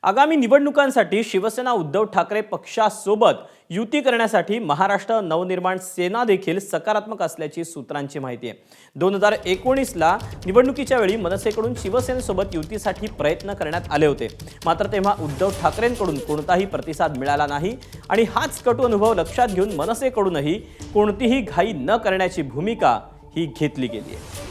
आगामी निवडणुकांसाठी शिवसेना उद्धव ठाकरे पक्षासोबत युती करण्यासाठी महाराष्ट्र नवनिर्माण सेना देखील सकारात्मक असल्याची सूत्रांची माहिती आहे। 2019ला निवडणुकीच्या वेळी मनसेकडून शिवसेनेसोबत युतीसाठी प्रयत्न करण्यात आले होते, मात्र तेव्हा उद्धव ठाकरेंकडून कोणताही प्रतिसाद मिळाला नाही आणि हाच कटू अनुभव लक्षात घेऊन मनसेकडूनही कोणतीही घाई न करण्याची भूमिका ही घेतली गेली आहे।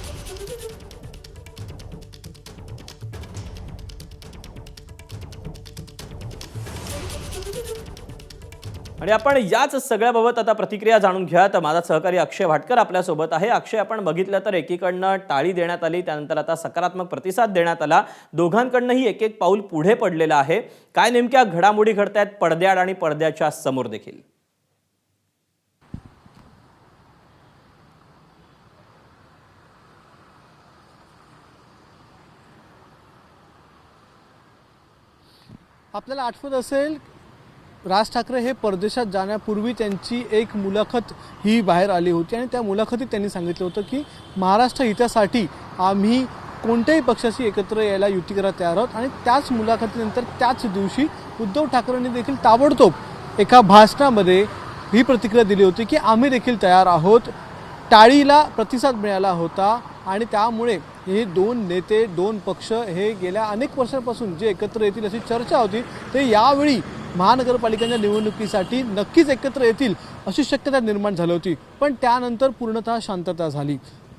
आणि आपण याच सगळ्याबाबत आता प्रतिक्रिया जाणून घ्या। तर माझा सहकारी अक्षय भाटकर आपल्या सोबत आहे। अक्षय, आपण बघितलं तर एकीकडनं टाळी देण्यात आली, त्यानंतर आता सकारात्मक प्रतिसाद देण्यात आला, दोघांकडनंही एक एक पाऊल पुढे पडलेलं आहे। काय नेमक्या घडामोडी घडतायत पडद्याआड आणि पडद्याच्या समोर देखील? आपल्याला आठवत असेल, राज ठाकरे हे परदेशात जाण्यापूर्वी त्यांची एक मुलाखत ही बाहेर आली होती आणि त्या मुलाखतीत त्यांनी सांगितलं होतं की महाराष्ट्र हितासाठी आम्ही कोणत्याही पक्षाशी एकत्र यायला युती करायला तयार आहोत। आणि त्याच मुलाखतीनंतर त्याच दिवशी उद्धव ठाकरेंनी देखील ताबडतोब एका भाषणामध्ये ही प्रतिक्रिया दिली होती की आम्ही देखील तयार आहोत। टाळीला प्रतिसाद मिळाला होता आणि त्यामुळे हे दोन नेते, दोन पक्ष हे गेल्या अनेक वर्षांपासून जे एकत्र येतील अशी चर्चा होती, ते यावेळी महानगरपालिकेच्या निवडणुकीसाठी नक्कीच एकत्र येतील अशी शक्यता निर्माण झाली होती। पण त्यानंतर पूर्णतः शांतता झाली।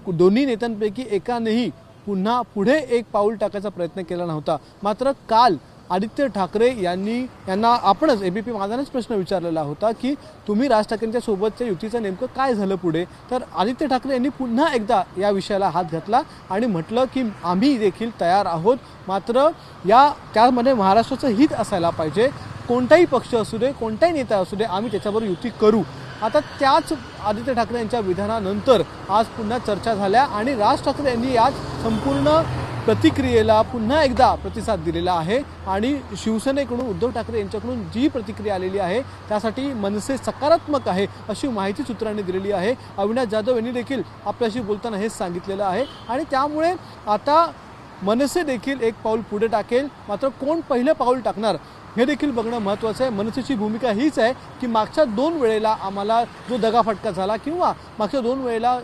दोन्ही नेत्यांपैकी एकानेही पुन्हा पुढे एक पाऊल टाकायचा प्रयत्न केला नव्हता। मात्र काल आदित्य ठाकरे यांना आपणच एबीपी माझानेच प्रश्न विचारलेला होता की तुम्ही राज ठाकरेंच्या सोबतच्या युतीचं नेमकं काय झालं पुढे। तर आदित्य ठाकरे यांनी पुन्हा एकदा या विषयाला हात घातला आणि म्हटलं की आम्ही देखील तयार आहोत, मात्र त्यामध्ये महाराष्ट्राचं हित असायला पाहिजे। कोणताही पक्ष असू दे, कोणताही नेता असू दे, आम्ही त्याच्याबरोबर युती करू। आता त्याच आदित्य ठाकरे यांच्या विधानानंतर आज पुन्हा चर्चा झाल्या आणि राज ठाकरे यांनी याच संपूर्ण प्रतिक्रियेला पुन्हा एकदा प्रतिसाद दिलेला आहे आणि शिवसेनेकडून उद्धव ठाकरे यांच्याकडून जी प्रतिक्रिया आलेली आहे त्यासाठी मनसे सकारात्मक आहे अशी माहिती सूत्रांनी दिलेली आहे। अविनाश जाधव यांनी देखील आपल्याशी बोलताना हेच सांगितलेलं आहे आणि त्यामुळे आता मनसे देखील एक पाऊल पुढे टाकेल, मात्र कोण पहिलं पाऊल टाकणार हे देखील बघणं महत्त्वाचं आहे। मनसेची भूमिका हीच आहे की मागच्या 2 वेळेला आम्हाला जो दगाफटका झाला किंवा मागच्या 2 वेळेला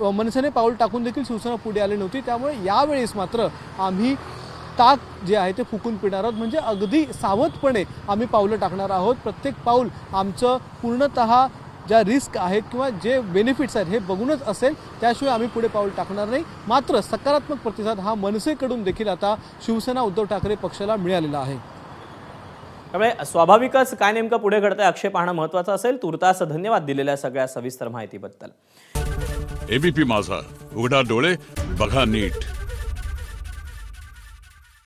मनसेने पाऊल टाकून देखील शिवसेना पुढे आली नव्हती, त्यामुळे यावेळेस मात्र आम्ही ताक जे आहे ते फुकून पिणार आहोत। म्हणजे अगदी सावधपणे आम्ही पावलं टाकणार आहोत। प्रत्येक पाऊल आमचं पूर्णतः ज्या रिस्क आहेत किंवा जे बेनिफिट्स आहेत हे बघूनच असेल, त्याशिवाय आम्ही पुढे पाऊल टाकणार नाही। मात्र सकारात्मक प्रतिसाद हा मनसेकडून देखील आता शिवसेना उद्धव ठाकरे पक्षाला मिळालेला आहे। त्यामुळे स्वाभाविकच काय नेमकं पुढे घडतंय अक्षय पाहणं महत्त्वाचं असेल। तुर्तास धन्यवाद दिलेल्या सगळ्या सविस्तर माहितीबद्दल। एबीपी माझा, उघडा डोळे बघा नीट।